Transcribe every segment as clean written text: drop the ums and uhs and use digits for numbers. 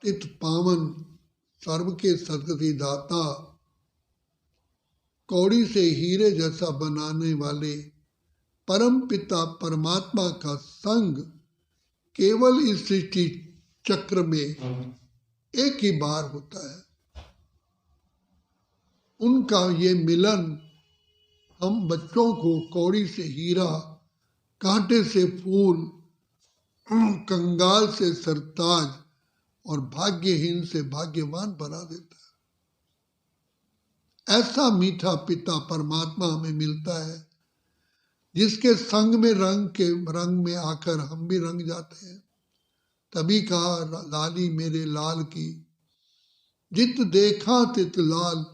पतित पावन सर्व के सदगति दाता, कौड़ी से हीरे जैसा बनाने वाले परम पिता परमात्मा का संग केवल इस सृष्टि चक्र में एक ही बार होता है। उनका ये मिलन हम बच्चों को कौड़ी से हीरा, कांटे से फूल, कंगाल से सरताज और भाग्यहीन से भाग्यवान बना देता है। ऐसा मीठा पिता परमात्मा हमें मिलता है जिसके संग में रंग में आकर हम भी रंग जाते हैं। तभी कहा लाली मेरे लाल की, जित देखा तित लाल,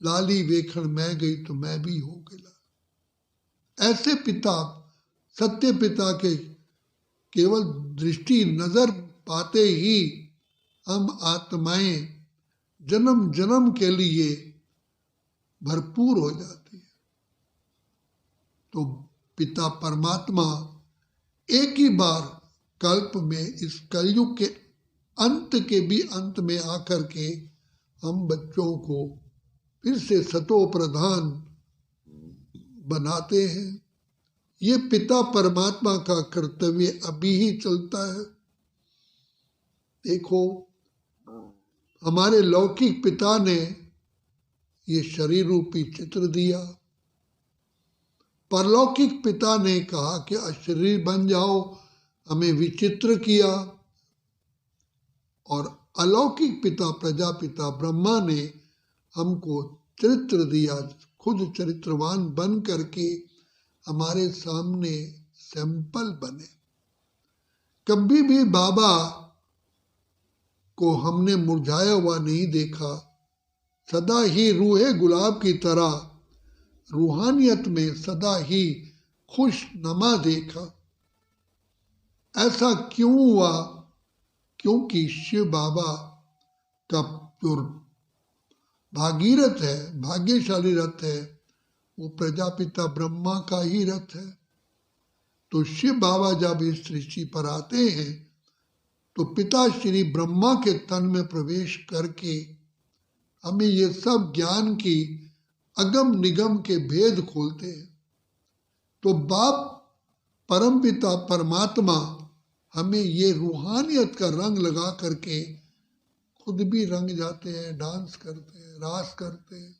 लाली वेखण मैं गई तो मैं भी हो गया। ऐसे पिता, सत्य पिता के केवल दृष्टि नजर पाते ही हम आत्माएं जन्म जन्म के लिए भरपूर हो जाती है। तो पिता परमात्मा एक ही बार कल्प में, इस कलयुग के अंत के भी अंत में आकर के हम बच्चों को फिर से सतो प्रधान बनाते हैं। ये पिता परमात्मा का कर्तव्य अभी ही चलता है। देखो, हमारे लौकिक पिता ने ये शरीर रूपी चित्र दिया, परलौकिक पिता ने कहा कि अशरीर बन जाओ, हमें विचित्र किया, और अलौकिक पिता प्रजापिता ब्रह्मा ने हमको चरित्र दिया, खुद चरित्रवान बन करके हमारे सामने सैंपल बने। कभी भी बाबा को हमने मुरझाया हुआ नहीं देखा, सदा ही रूहे गुलाब की तरह रूहानियत में सदा ही खुश नमा देखा। ऐसा क्यों हुआ? क्योंकि शिव बाबा का जो भागीरथ है, भाग्यशाली रथ है, वो प्रजापिता ब्रह्मा का ही रथ है। तो शिव बाबा जब इस सृष्टि पर आते हैं तो पिता श्री ब्रह्मा के तन में प्रवेश करके हमें ये सब ज्ञान की अगम निगम के भेद खोलते हैं। तो बाप परमपिता परमात्मा हमें ये रूहानियत का रंग लगा करके खुद भी रंग जाते हैं, डांस करते हैं, रास करते हैं।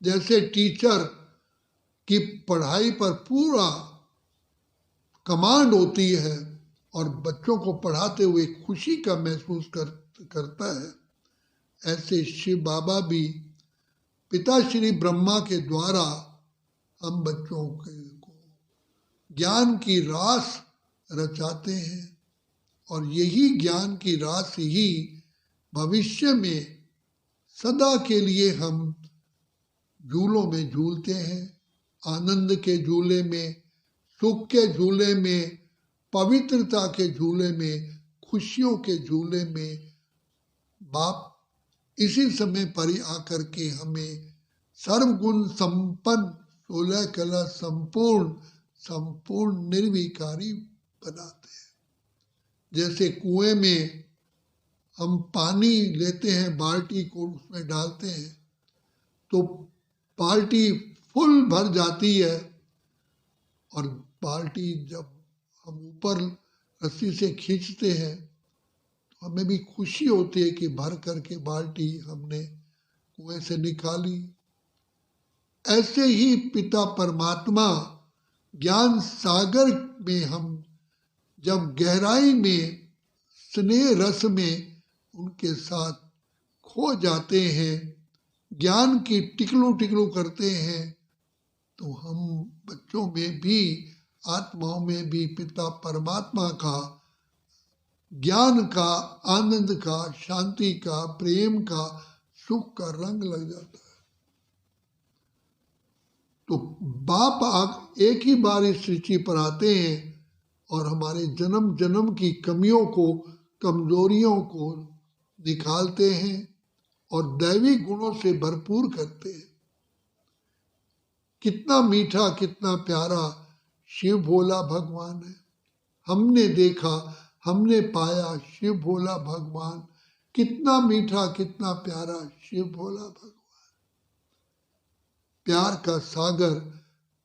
जैसे टीचर की पढ़ाई पर पूरा कमांड होती है और बच्चों को पढ़ाते हुए खुशी का महसूस करता है, ऐसे शिव बाबा भी पिता श्री ब्रह्मा के द्वारा हम बच्चों को ज्ञान की रास रचाते हैं। और यही ज्ञान की रास ही भविष्य में सदा के लिए हम झूलों में झूलते हैं। आनंद के झूले में, सुख के झूले में, पवित्रता के झूले में, खुशियों के झूले में बाप इसी समय पर ही आकर के हमें सर्वगुण संपन्न, 16 कला संपूर्ण निर्विकारी बनाते हैं। जैसे कुएं में हम पानी लेते हैं, बाल्टी को उसमें डालते हैं तो बाल्टी फुल भर जाती है, और बाल्टी जब हम ऊपर रस्सी से खींचते हैं तो हमें भी खुशी होती है कि भर करके बाल्टी हमने कुएं से निकाली। ऐसे ही पिता परमात्मा ज्ञान सागर में हम जब गहराई में स्नेह रस में उनके साथ खो जाते हैं, ज्ञान की टिकलू टिकलू करते हैं, तो हम बच्चों में भी, आत्माओं में भी पिता परमात्मा का ज्ञान का, आनंद का, शांति का, प्रेम का, सुख का रंग लग जाता है। तो बाप आप एक ही बार इस सृष्टि पर आते हैं और हमारे जन्म जन्म की कमियों को, कमजोरियों को निकालते हैं और दैवी गुणों से भरपूर करते हैं। कितना मीठा, कितना प्यारा शिव भोला भगवान है। हमने देखा हमने पाया शिव भोला भगवान। कितना मीठा, कितना प्यारा शिव भोला भगवान। प्यार का सागर,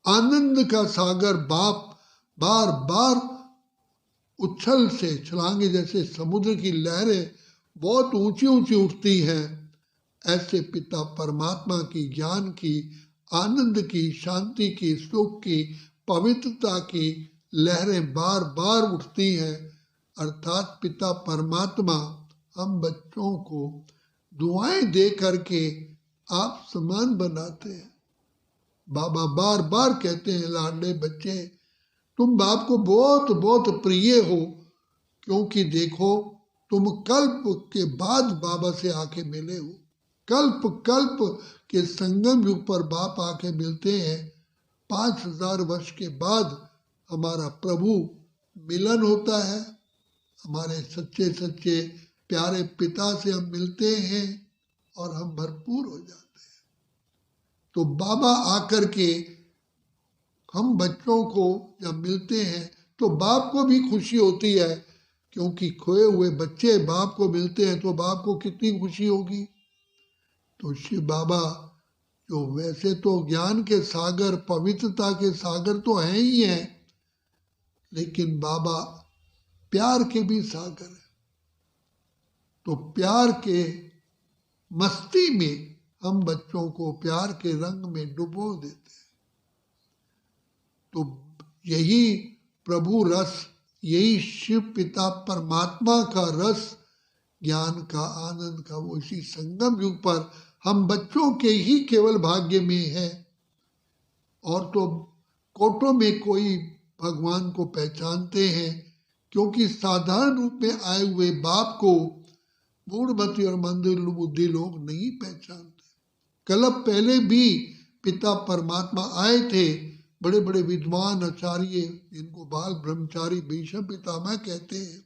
आनंद का सागर बाप बार बार उछल से छलांगे जैसे समुद्र की लहरें बहुत ऊंची ऊंची उठती हैं, ऐसे पिता परमात्मा की, ज्ञान की, आनंद की, शांति की, सुख की, पवित्रता की लहरें बार बार उठती हैं। अर्थात पिता परमात्मा हम बच्चों को दुआएं दे करके आप समान बनाते हैं। बाबा बार बार कहते हैं, लाडले बच्चे तुम बाप को बहुत बहुत प्रिय हो, क्योंकि देखो तुम कल्प के बाद बाबा से आके मिले हो। कल्प कल्प के संगम युग पर बाप आके मिलते हैं। 5000 वर्ष के बाद हमारा प्रभु मिलन होता है। हमारे सच्चे सच्चे प्यारे पिता से हम मिलते हैं और हम भरपूर हो जाते हैं। तो बाबा आकर के हम बच्चों को जब मिलते हैं तो बाप को भी खुशी होती है, क्योंकि खोए हुए बच्चे बाप को मिलते हैं तो बाप को कितनी खुशी होगी। तो शिव बाबा जो वैसे तो ज्ञान के सागर, पवित्रता के सागर तो हैं ही हैं, लेकिन बाबा प्यार के भी सागर है। तो प्यार के मस्ती में हम बच्चों को प्यार के रंग में डुबो देते हैं। तो यही प्रभु रस, यही शिव पिता परमात्मा का रस, ज्ञान का, आनंद का, वो इसी संगम युग पर हम बच्चों के ही केवल भाग्य में है। और तो कोटों में कोई भगवान को पहचानते हैं, क्योंकि साधारण रूप में आए हुए बाप को मूढ़मति और मंदिर बुद्धि लोग नहीं पहचानते। कल्प पहले भी पिता परमात्मा आए थे, बड़े बड़े विद्वान आचार्य, जिनको बाल ब्रह्मचारी भीष्म पितामह कहते हैं,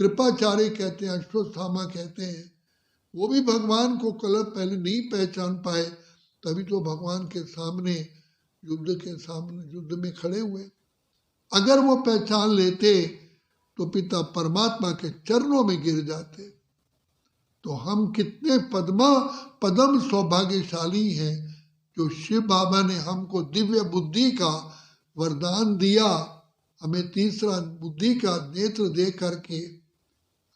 कृपाचार्य कहते हैं, अश्वत्थामा कहते हैं, वो भी भगवान को कल्प पहले नहीं पहचान पाए, तभी तो भगवान के सामने युद्ध में खड़े हुए। अगर वो पहचान लेते तो पिता परमात्मा के चरणों में गिर जाते। तो हम कितने पदम सौभाग्यशाली हैं जो शिव बाबा ने हमको दिव्य बुद्धि का वरदान दिया, हमें तीसरा बुद्धि का नेत्र दे करके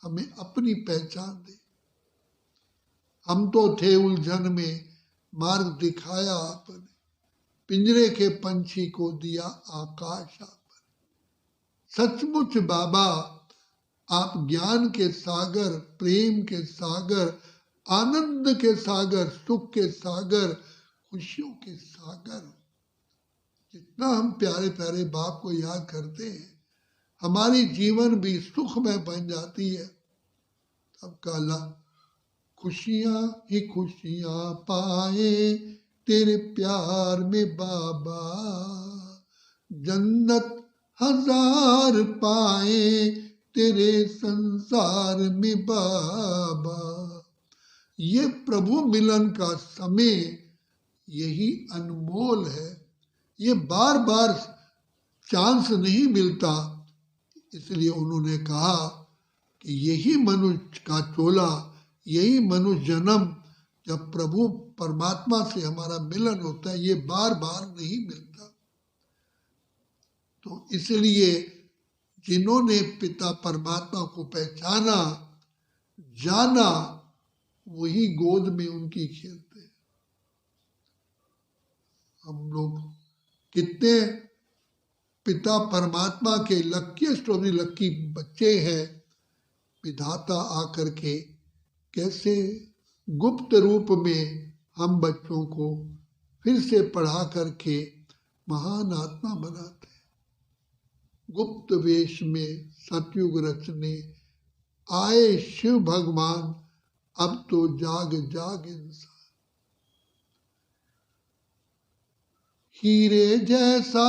हमें अपनी पहचान दे। हम तो थे उलझन में, मार्ग दिखाया आपने, पिंजरे के पंछी को दिया आकाश आपने। सचमुच बाबा आप ज्ञान के सागर, प्रेम के सागर, आनंद के सागर, सुख के सागर, खुशियों के सागर। जितना हम प्यारे प्यारे बाप को याद करते हैं, हमारी जीवन भी सुखमय बन जाती है। तब काला खुशियां ही खुशियां पाए तेरे प्यार में बाबा, जन्नत हजार पाए तेरे संसार में बाबा। ये प्रभु मिलन का समय यही अनमोल है। ये बार बार चांस नहीं मिलता, इसलिए उन्होंने कहा कि यही मनुष्य का चोला, यही मनुष्य जन्म, जब प्रभु परमात्मा से हमारा मिलन होता है, ये बार बार नहीं मिलता। तो इसलिए जिन्होंने पिता परमात्मा को पहचाना, जाना, वही गोद में उनकी खेलते हैं। हम लोग कितने पिता परमात्मा के लक्कीएस्ट ऑफ द लक्की बच्चे हैं। विधाता आकर के कैसे गुप्त रूप में हम बच्चों को फिर से पढ़ा करके महान आत्मा बनाते हैं। गुप्त वेश में सतयुग रचने आए शिव भगवान, अब तो जाग जाग इंसान। हीरे जैसा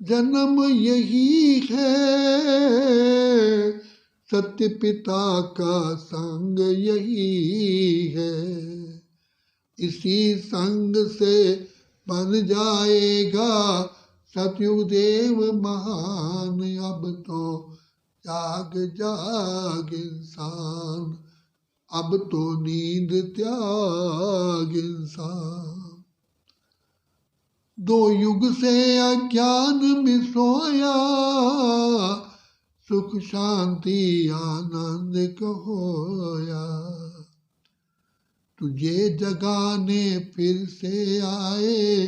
जन्म यही है, सत्य पिता का संग यही है। इसी संग से बन जाएगा सतयुग देव महान, अब तो जाग जाग इंसान, अब तो नींद त्याग इंसान। दो युग से अज्ञान में सोया, सुख शांति आनंद को होया। तुझे जगाने फिर से आए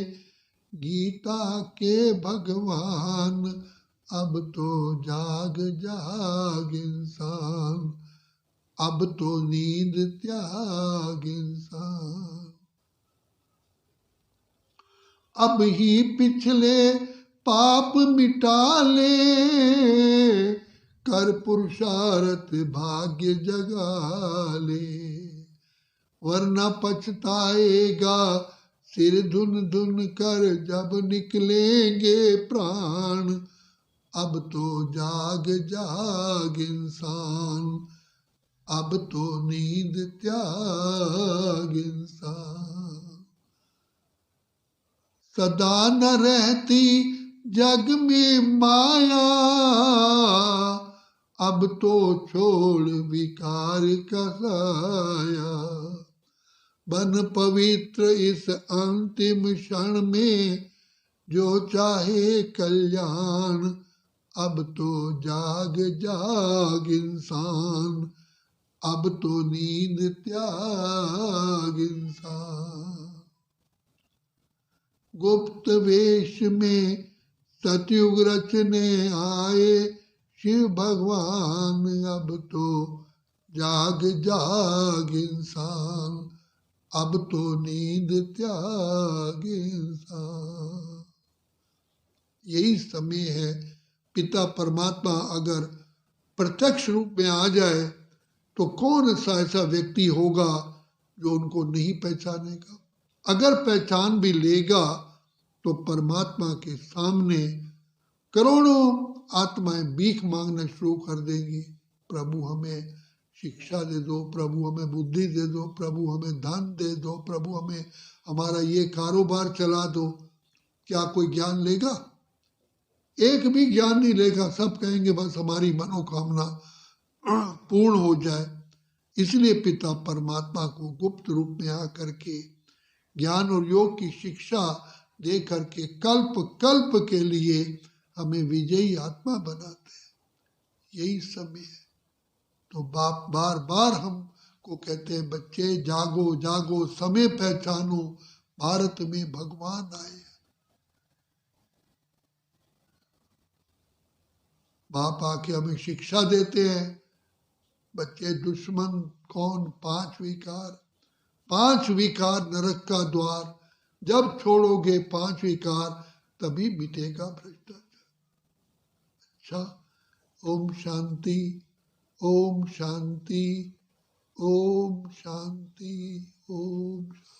गीता के भगवान, अब तो जाग जाग इंसान, अब तो नींद त्याग इंसान। अब ही पिछले पाप मिटा ले, कर पुरुषार्थ भाग्य जगा ले। वरना पछताएगा सिर धुन धुन कर जब निकलेंगे प्राण, अब तो जाग जाग इंसान, अब तो नींद त्याग इंसान। सदा न रहती जग में माया, अब तो छोड़ विकार का साया। बन पवित्र इस अंतिम क्षण में, जो चाहे कल्याण, अब तो जाग जाग इंसान, अब तो नींद त्याग इंसान। गुप्त वेश में सतयुग रचने आए शिव भगवान, अब तो जाग जाग इंसान, अब तो नींद त्याग इंसान। यही समय है, पिता परमात्मा अगर प्रत्यक्ष रूप में आ जाए तो कौन सा ऐसा व्यक्ति होगा जो उनको नहीं पहचानेगा। अगर पहचान भी लेगा तो परमात्मा के सामने करोड़ों आत्माएं भीख मांगना शुरू कर देंगी, प्रभु हमें शिक्षा दे दो, प्रभु हमें बुद्धि दे दो, प्रभु हमें धन दे दो, प्रभु हमें हमारा ये कारोबार चला दो। क्या कोई ज्ञान लेगा? एक भी ज्ञान नहीं लेगा। सब कहेंगे बस हमारी मनोकामना पूर्ण हो जाए। इसलिए पिता परमात्मा को गुप्त रूप में आकर के ज्ञान और योग की शिक्षा दे करके कल्प कल्प के लिए हमें विजयी आत्मा बनाते हैं। यही समय है। तो बाप बार बार हमको कहते हैं, बच्चे जागो जागो, समय पहचानो, भारत में भगवान आए। बाप आके हमें शिक्षा देते हैं, बच्चे दुश्मन कौन? 5 विकार। 5 विकार नरक का द्वार, जब छोड़ोगे 5 विकार तभी मिटेगा भ्रष्टाचार। अच्छा, ओम शांति, ओम शांति, ओम शांति, ओम शांति।